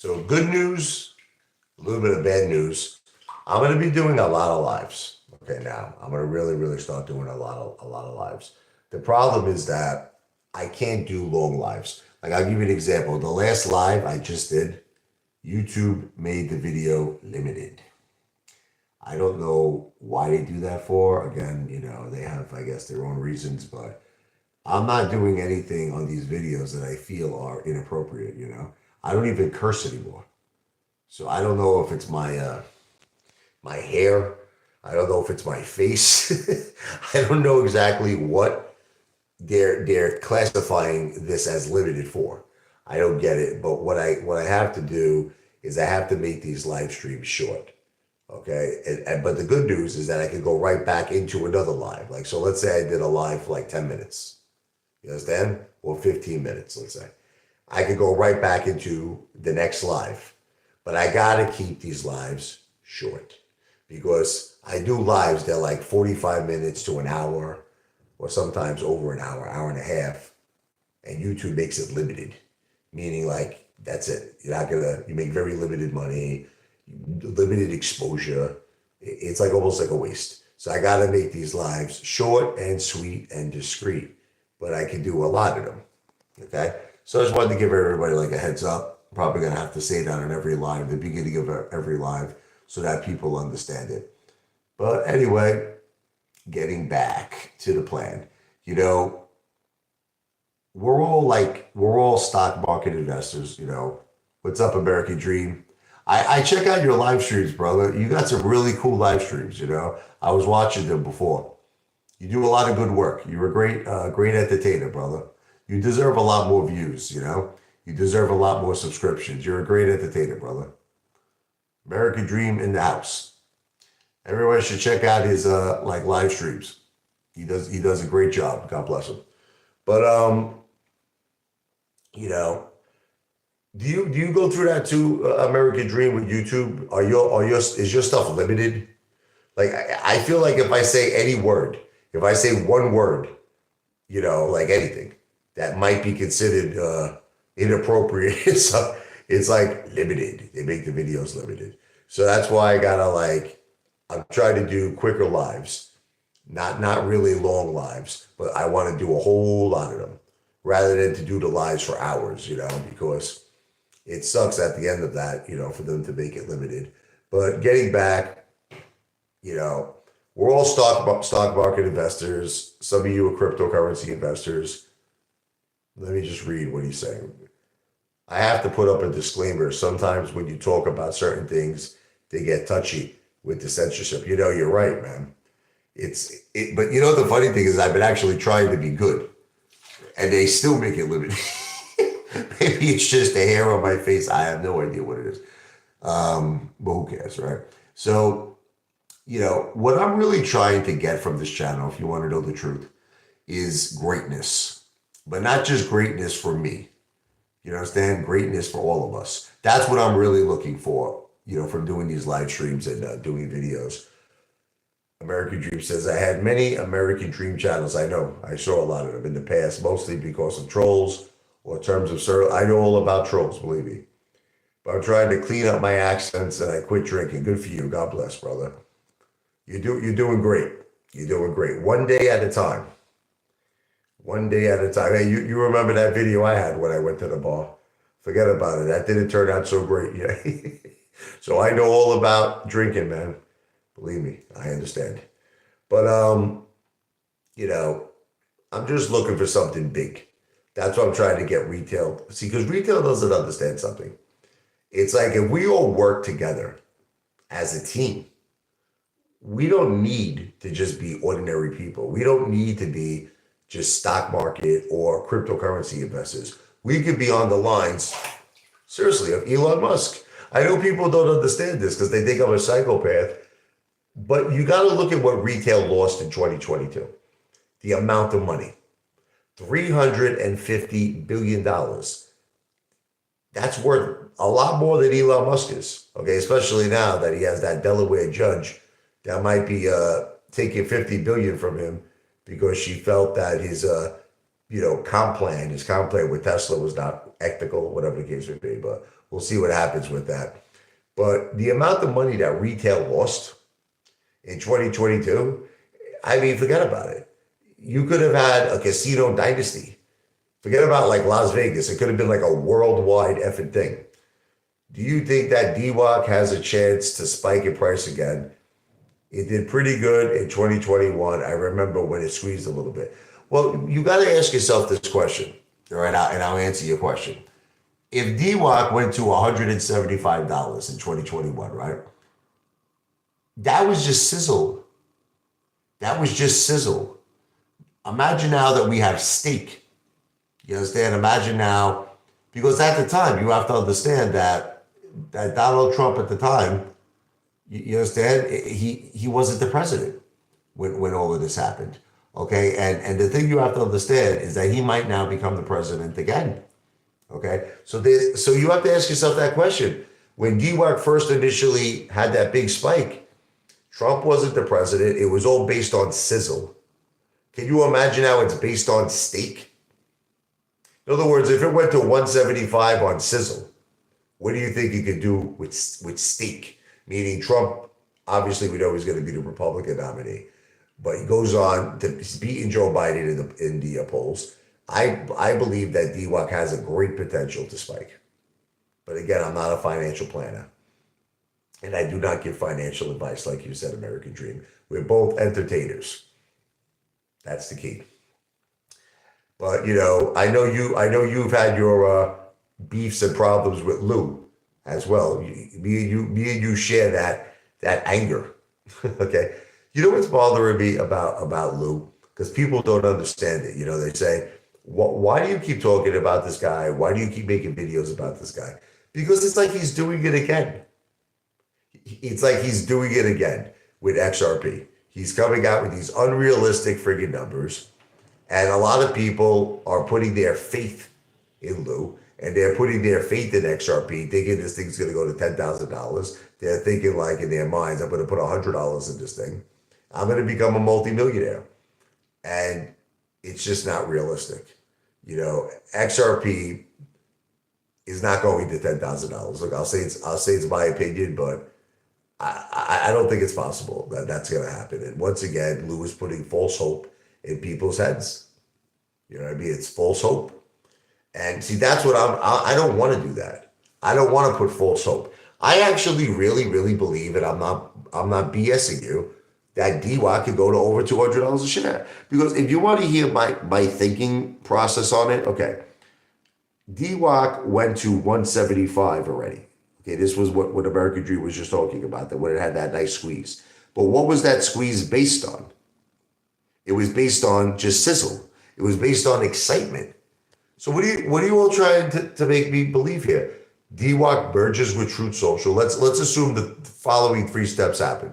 So good news, a little bit of bad news. I'm going to be doing a lot of lives. Okay, now I'm going to really start doing a lot of lives. The problem is that I can't do long lives. Like I'll give you an example. The last live I just did, YouTube made the video limited. I don't know why they do that for. Again, they have, I guess, their own reasons, but I'm not doing anything on these videos that I feel are inappropriate. I don't even curse anymore. So I don't know if it's my hair. I don't know if it's my face. I don't know exactly what they're classifying this as limited for. I don't get it. But what I have to do is I have to make these live streams short. Okay. But the good news is that I can go right back into another live. Like, so let's say I did a live for like 10 minutes. You understand? Or 15 minutes, let's say. I could go right back into the next live. But I gotta keep these lives short because I do lives that are like 45 minutes to an hour or sometimes over an hour and a half. And YouTube makes it limited, meaning like that's it. You make very limited money, limited exposure. It's like almost like a waste. So I gotta make these lives short and sweet and discreet, but I can do a lot of them. Okay. So I just wanted to give everybody like a heads up. I'm probably gonna have to say that on every live, the beginning of every live, so that people understand it. But anyway, getting back to the plan. You know, we're all stock market investors. What's up, American Dream? I check out your live streams, brother. You got some really cool live streams. I was watching them before. You do a lot of good work. You're a great entertainer, brother. You deserve a lot more views. You deserve a lot more subscriptions. You're a great entertainer, brother. American Dream in the house. Everyone should check out his like live streams. He does a great job. God bless him. But you know, do you go through that too, American Dream with YouTube? Is your stuff limited? Like I feel like if I say any word, if I say one word, like anything that might be considered inappropriate, it's like limited. They make the videos limited. So that's why I'm trying to do quicker lives, not really long lives, but I want to do a whole lot of them rather than to do the lives for hours, because it sucks at the end of that, for them to make it limited. But getting back, we're all stock market investors. Some of you are cryptocurrency investors. Let me just read what he's saying. I have to put up a disclaimer. Sometimes when you talk about certain things, they get touchy with the censorship. You're right, man. But the funny thing is I've been actually trying to be good and they still make it limited. Maybe it's just a hair on my face. I have no idea what it is. But who cares, right? So, what I'm really trying to get from this channel, if you want to know the truth, is greatness. But not just greatness for me. You understand? Greatness for all of us. That's what I'm really looking for, from doing these live streams and doing videos. American Dream says, I had many American Dream channels. I know. I saw a lot of them in the past, mostly because of trolls or terms of service. I know all about trolls, believe me. But I'm trying to clean up my accents and I quit drinking. Good for you. God bless, brother. You're doing great. You're doing great. One day at a time. One day at a time. Hey, you remember that video I had when I went to the bar? Forget about it. That didn't turn out so great. Yeah. So I know all about drinking, man. Believe me, I understand. But I'm just looking for something big. That's what I'm trying to get retail. See, because retail doesn't understand something. It's like if we all work together as a team, we don't need to just be ordinary people. We don't need to be just stock market or cryptocurrency investors. We could be on the lines, seriously, of Elon Musk. I know people don't understand this because they think I'm a psychopath, but you got to look at what retail lost in 2022. The amount of money, $350 billion. That's worth a lot more than Elon Musk is, okay? Especially now that he has that Delaware judge that might be taking $50 billion from him because she felt that his comp plan with Tesla was not ethical, whatever the case may be. But We'll see what happens with that. But the amount of money that retail lost in 2022, I mean, forget about it. You could have had a casino dynasty. Forget about like Las Vegas. It could have been like a worldwide effing thing. Do you think that DWAC has a chance to spike in price again? It did pretty good in 2021. I remember when it squeezed a little bit. Well, you got to ask yourself this question, all right? And I'll answer your question. If DWAC went to $175 in 2021, right? That was just sizzle. That was just sizzle. Imagine now that we have steak. You understand? Imagine now, because at the time, you have to understand that Donald Trump at the time, you understand, he wasn't the president when all of this happened. Okay, and the thing you have to understand is that he might now become the president again. Okay, so you have to ask yourself that question. When DWAC first initially had that big spike, Trump wasn't the president. It was all based on sizzle. Can you imagine how it's based on steak? In other words, if it went to 175 on sizzle, what do you think you could do with steak? Meaning Trump, obviously we know he's going to be the Republican nominee, but he goes on to beating Joe Biden in the polls. I believe that DWAC has a great potential to spike. But again, I'm not a financial planner. And I do not give financial advice, like you said, American Dream. We're both entertainers. That's the key. But I know you've had your beefs and problems with Lou as well. Me and you share that anger. Okay. You know what's bothering me about Lou? Because people don't understand it. They say, why do you keep talking about this guy? Why do you keep making videos about this guy? Because it's like he's doing it again. It's like he's doing it again with XRP. He's coming out with these unrealistic friggin' numbers. And a lot of people are putting their faith in Lou, and they're putting their faith in XRP, thinking this thing's going to go to $10,000. They're thinking, like, in their minds, I'm going to put $100 in this thing. I'm going to become a multimillionaire. And it's just not realistic. XRP is not going to $10,000. Look, I'll say it's my opinion, but I don't think it's possible that that's going to happen. And once again, Lou is putting false hope in people's heads. You know what I mean? It's false hope. And see, that's what I don't want to do that. I don't want to put false hope. I actually really, really believe, and I'm not BSing you, that DWAC could go to over $200 a share. Because if you want to hear my thinking process on it, okay, DWAC went to 175 already. Okay, this was what American Dream was just talking about, that when it had that nice squeeze. But what was that squeeze based on? It was based on just sizzle. It was based on excitement. So what are you all trying to make me believe here? DWAC merges with Truth Social. Let's assume the following three steps happen.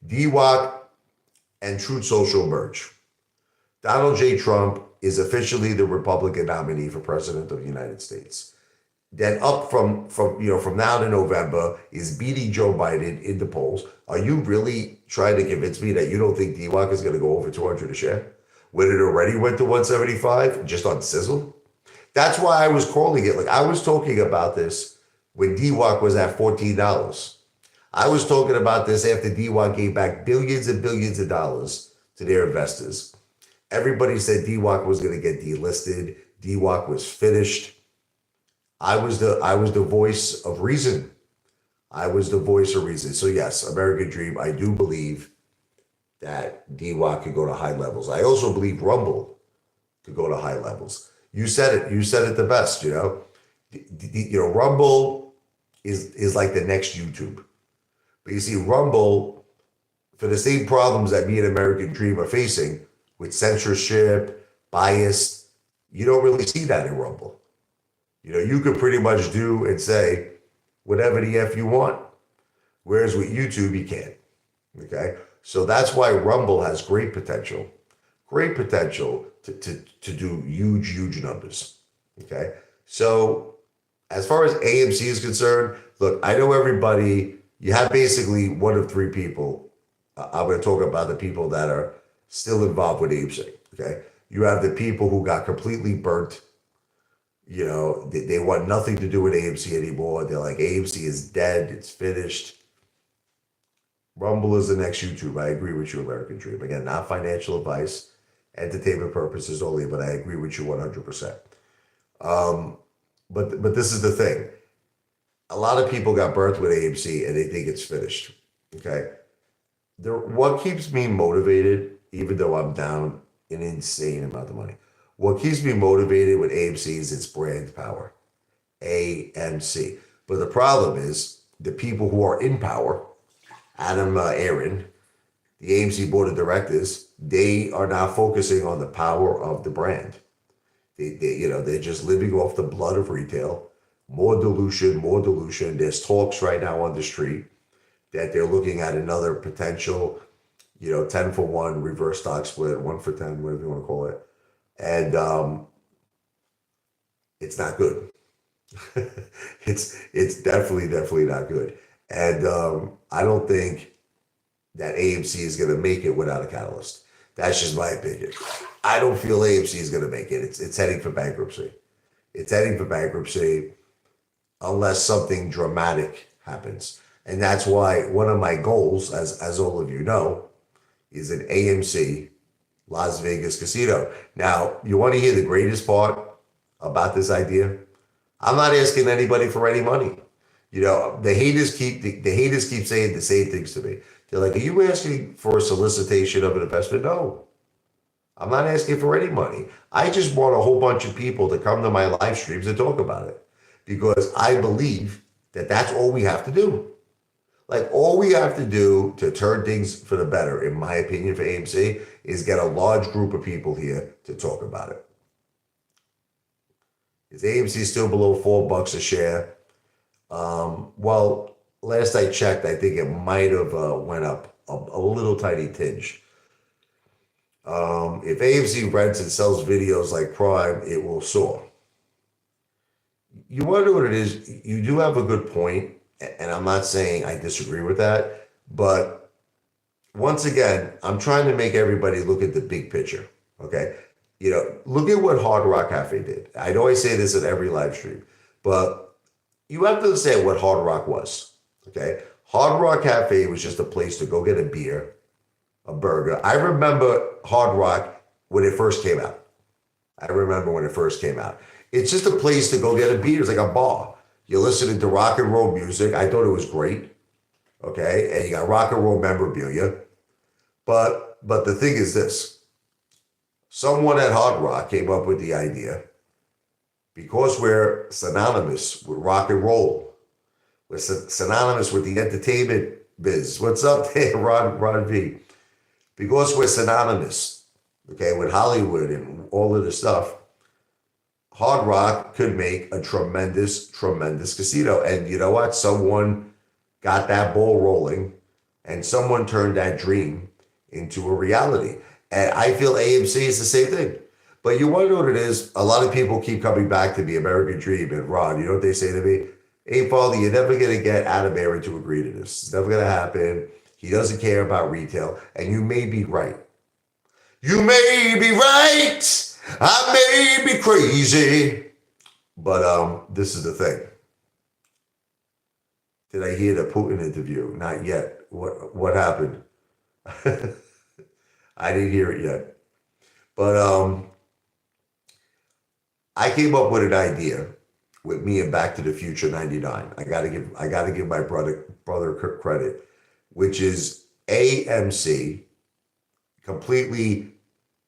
DWAC and Truth Social merge. Donald J. Trump is officially the Republican nominee for president of the United States. Then up from now to November is beating Joe Biden in the polls. Are you really trying to convince me that you don't think DWAC is going to go over 200 a share when it already went to 175 just on sizzle? That's why I was calling it. Like, I was talking about this when DWAC was at $14. I was talking about this after DWAC gave back billions and billions of dollars to their investors. Everybody said DWAC was going to get delisted. DWAC was finished. I was the voice of reason. I was the voice of reason. So yes, American Dream, I do believe that DWAC could go to high levels. I also believe Rumble could go to high levels. You said it. You said it the best. Rumble is like the next YouTube. But you see, Rumble, for the same problems that me and American Dream are facing with censorship, bias, you don't really see that in Rumble. You could pretty much do and say whatever the F you want. Whereas with YouTube, you can't. Okay? So that's why Rumble has great potential to do huge, huge numbers. Okay? So as far as AMC is concerned, look, I know everybody, you have basically one of three people. I'm going to talk about the people that are still involved with AMC. Okay? You have the people who got completely burnt. They want nothing to do with AMC anymore. They're like, AMC is dead. It's finished. Rumble is the next YouTube. I agree with you, American Dream. Again, not financial advice, entertainment purposes only, but I agree with you 100%. But this is the thing. A lot of people got birthed with AMC and they think it's finished. Okay. What keeps me motivated, even though I'm down an insane amount of money, what keeps me motivated with AMC is its brand power. AMC. But the problem is the people who are in power, Adam Aaron, the AMC board of directors, they are now focusing on the power of the brand. They're just living off the blood of retail. More dilution, more dilution. There's talks right now on the street that they're looking at another potential, 10 for 1 reverse stock split, 1 for 10, whatever you want to call it. And it's not good. It's definitely not good. And I don't think that AMC is going to make it without a catalyst. That's just my opinion. I don't feel AMC is going to make it. It's heading for bankruptcy. It's heading for bankruptcy unless something dramatic happens. And that's why one of my goals, as all of you know, is an AMC Las Vegas casino. Now, you want to hear the greatest part about this idea? I'm not asking anybody for any money. The haters keep saying the same things to me. They're like, are you asking for a solicitation of an investment? No. I'm not asking for any money. I just want a whole bunch of people to come to my live streams and talk about it. Because I believe that that's all we have to do. Like, all we have to do to turn things for the better, in my opinion, for AMC, is get a large group of people here to talk about it. Is AMC still below $4 a share? Well, last I checked, I think it might have went up a little tiny tinge. If AMC rents and sells videos like Prime, it will soar. You wonder what it is. You do have a good point, and I'm not saying I disagree with that, but once again, I'm trying to make everybody look at the big picture, okay? Look at what Hard Rock Cafe did. I know I say this at every live stream, but you have to say what Hard Rock was, okay? Hard Rock Cafe was just a place to go get a beer, a burger. I remember Hard Rock when it first came out. It's just a place to go get a beer. It's like a bar. You're listening to rock and roll music. I thought it was great, okay? And you got rock and roll memorabilia. But the thing is this. Someone at Hard Rock came up with the idea, because we're synonymous with rock and roll. We're synonymous with the entertainment biz. What's up there, Ron V? Because we're synonymous, okay, with Hollywood and all of this stuff, Hard Rock could make a tremendous casino. And you know what? Someone got that ball rolling, and someone turned that dream into a reality. And I feel AMC is the same thing. But you want to know what it is? A lot of people keep coming back to the American Dream. And Ron, you know what they say to me? Apefather, you're never going to get Adam Aaron to agree to this. It's never going to happen. He doesn't care about retail. And you may be right. You may be right. I may be crazy. But this is the thing. Did I hear the Putin interview? Not yet. What happened? I didn't hear it yet. But I came up with an idea with me and Back to the Future 99. I gotta give my brother credit, which is AMC completely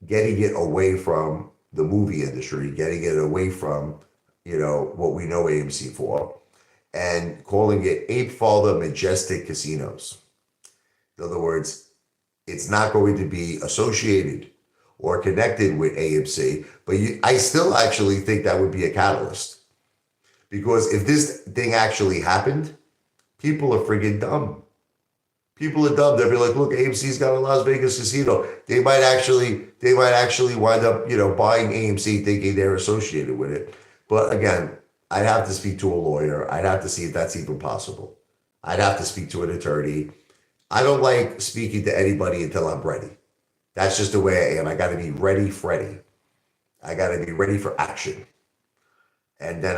getting it away from the movie industry, getting it away from, what we know AMC for, and calling it Apefather Majestic Casinos. In other words, it's not going to be associated or connected with AMC, but I still actually think that would be a catalyst. Because if this thing actually happened, people are friggin' dumb. People are dumb. They'll be like, look, AMC's got a Las Vegas casino. They might actually wind up, buying AMC thinking they're associated with it. But again, I'd have to speak to a lawyer. I'd have to see if that's even possible. I'd have to speak to an attorney. I don't like speaking to anybody until I'm ready. That's just the way I am. I got to be ready, Freddy. I got to be ready for action. And then,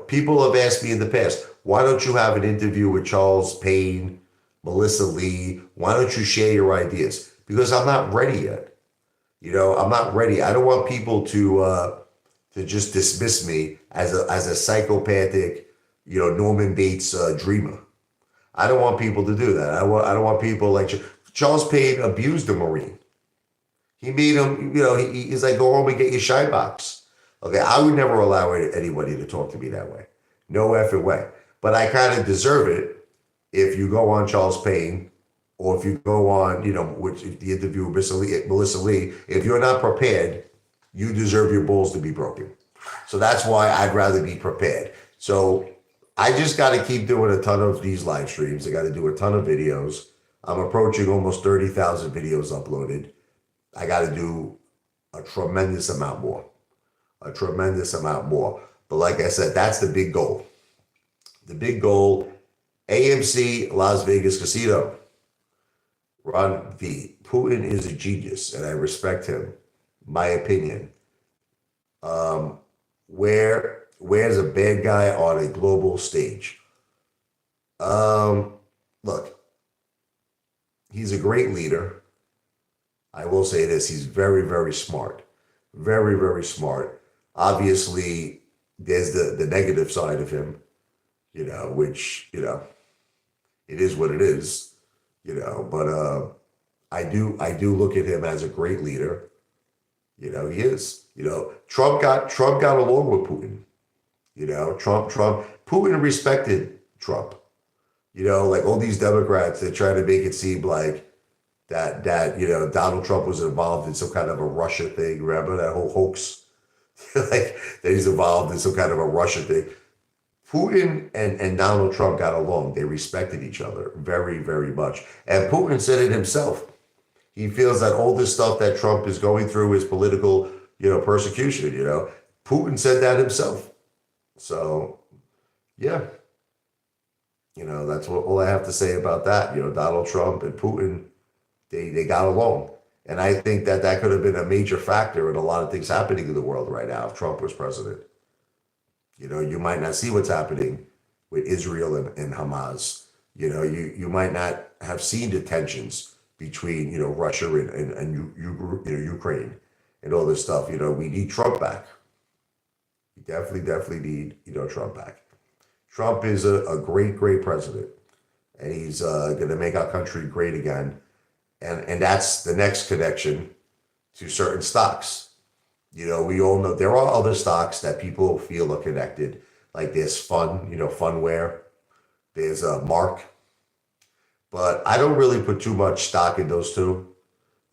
people have asked me in the past, why don't you have an interview with Charles Payne, Melissa Lee? Why don't you share your ideas? Because I'm not ready yet. I'm not ready. I don't want people to just dismiss me as a psychopathic, Norman Bates dreamer. I don't want people to do that. I don't want people like Charles Payne abused a Marine. He made him, he's like, go home and get your shine box. Okay, I would never allow anybody to talk to me that way. No effing way. But I kind of deserve it if you go on Charles Payne or if you go on, which the interview with Melissa Lee, if you're not prepared, you deserve your balls to be broken. So that's why I'd rather be prepared. So I just got to keep doing a ton of these live streams. I got to do a ton of videos. I'm approaching almost 30,000 videos uploaded. I got to do a tremendous amount more. But like I said, that's the big goal. The big goal, AMC Las Vegas Casino. Ron V. Putin is a genius, and I respect him. My opinion. Where's a bad guy on a global stage? Look, he's a great leader. I will say this, he's very, very smart. Very, very smart. Obviously, there's the negative side of him, which, it is what it is, but I do look at him as a great leader. He is. Trump got along with Putin. Putin respected Trump. Like all these Democrats that try to make it seem like that Donald Trump was involved in some kind of a Russia thing. Remember that whole hoax? Like that he's involved in some kind of a Russia thing. Putin and Donald Trump got along. They respected each other very, very much. And Putin said it himself. He feels that all this stuff that Trump is going through is political, persecution, Putin said that himself. So, yeah. That's all I have to say about that. Donald Trump and Putin, they got along. And I think that could have been a major factor in a lot of things happening in the world right now if Trump was president. You might not see what's happening with Israel and Hamas. You might not have seen the tensions between, Russia and Ukraine and all this stuff. We need Trump back. We definitely need, Trump back. Trump is a great, great president. And he's going to make our country great again. And that's the next connection to certain stocks. We all know there are other stocks that people feel are connected. Like there's Funware. There's Mark. But I don't really put too much stock in those two.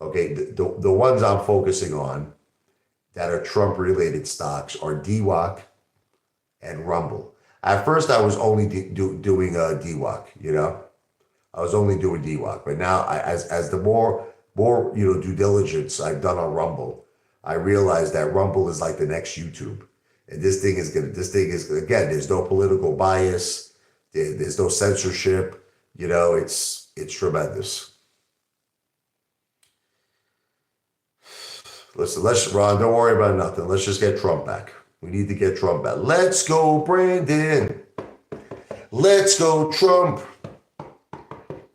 Okay, the ones I'm focusing on that are Trump-related stocks are DWAC and Rumble. At first, I was only doing DWAC, I was only doing DWAC. But now, as the more due diligence I've done on Rumble, I realized that Rumble is like the next YouTube. And this thing is, again, there's no political bias. There's no censorship. It's tremendous. Listen, Ron, don't worry about nothing. Let's just get Trump back. We need to get Trump back. Let's go, Brandon. Let's go, Trump.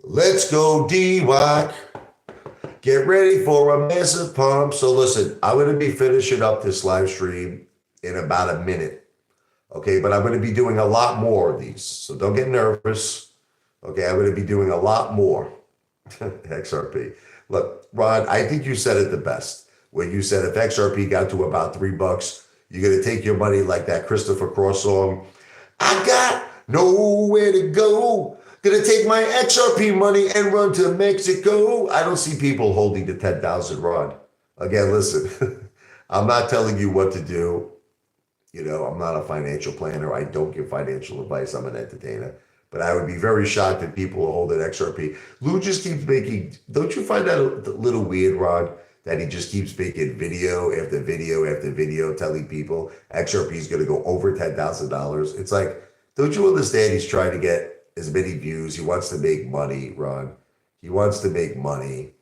Let's go, DWAC. Get ready for a massive pump. So listen, I'm going to be finishing up this live stream in about a minute. Okay, but I'm going to be doing a lot more of these. So don't get nervous. Okay, I'm going to be doing a lot more. XRP. Look, Ron, I think you said it the best. When you said if XRP got to about $3, you're going to take your money like that Christopher Cross song. I got nowhere to go. Gonna take my XRP money and run to Mexico. I don't see people holding the 10,000 Ron. Again, listen, I'm not telling you what to do. I'm not a financial planner. I don't give financial advice. I'm an entertainer. But I would be very shocked if people are holding XRP. Lou just keeps making, don't you find that a little weird, Ron? That he just keeps making video after video after video telling people XRP is going to go over $10,000. It's like, don't you understand he's trying to get as many views? He wants to make money, Ron. He wants to make money.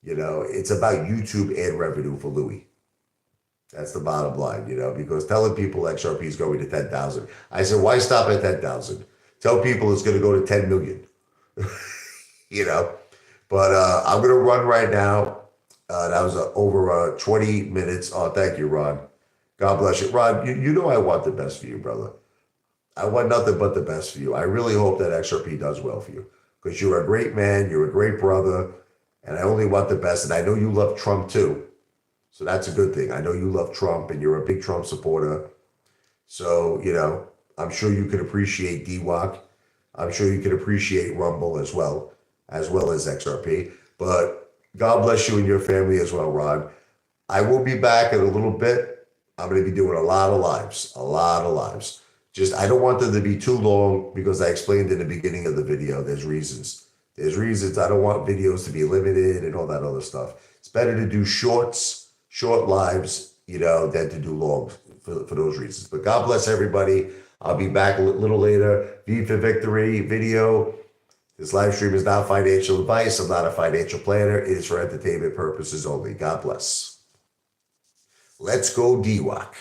It's about YouTube ad revenue for Louis. That's the bottom line, because telling people XRP is going to 10,000. I said, why stop at 10,000? Tell people it's going to go to 10 million, you know. But I'm going to run right now. That was over 20 minutes. Oh, thank you, Ron. God bless you. Ron, you know I want the best for you, brother. I want nothing but the best for you. I really hope that XRP does well for you because you're a great man. You're a great brother. And I only want the best. And I know you love Trump too. So that's a good thing. I know you love Trump and you're a big Trump supporter. So, I'm sure you can appreciate DWAC. I'm sure you can appreciate Rumble as well as XRP. But God bless you and your family as well, Ron. I will be back in a little bit. I'm going to be doing a lot of lives. Just, I don't want them to be too long because I explained in the beginning of the video, there's reasons. I don't want videos to be limited and all that other stuff. It's better to do short lives, than to do long for those reasons. But God bless everybody. I'll be back a little later. V for Victory video. This live stream is not financial advice. I'm not a financial planner. It is for entertainment purposes only. God bless. Let's go DWAC.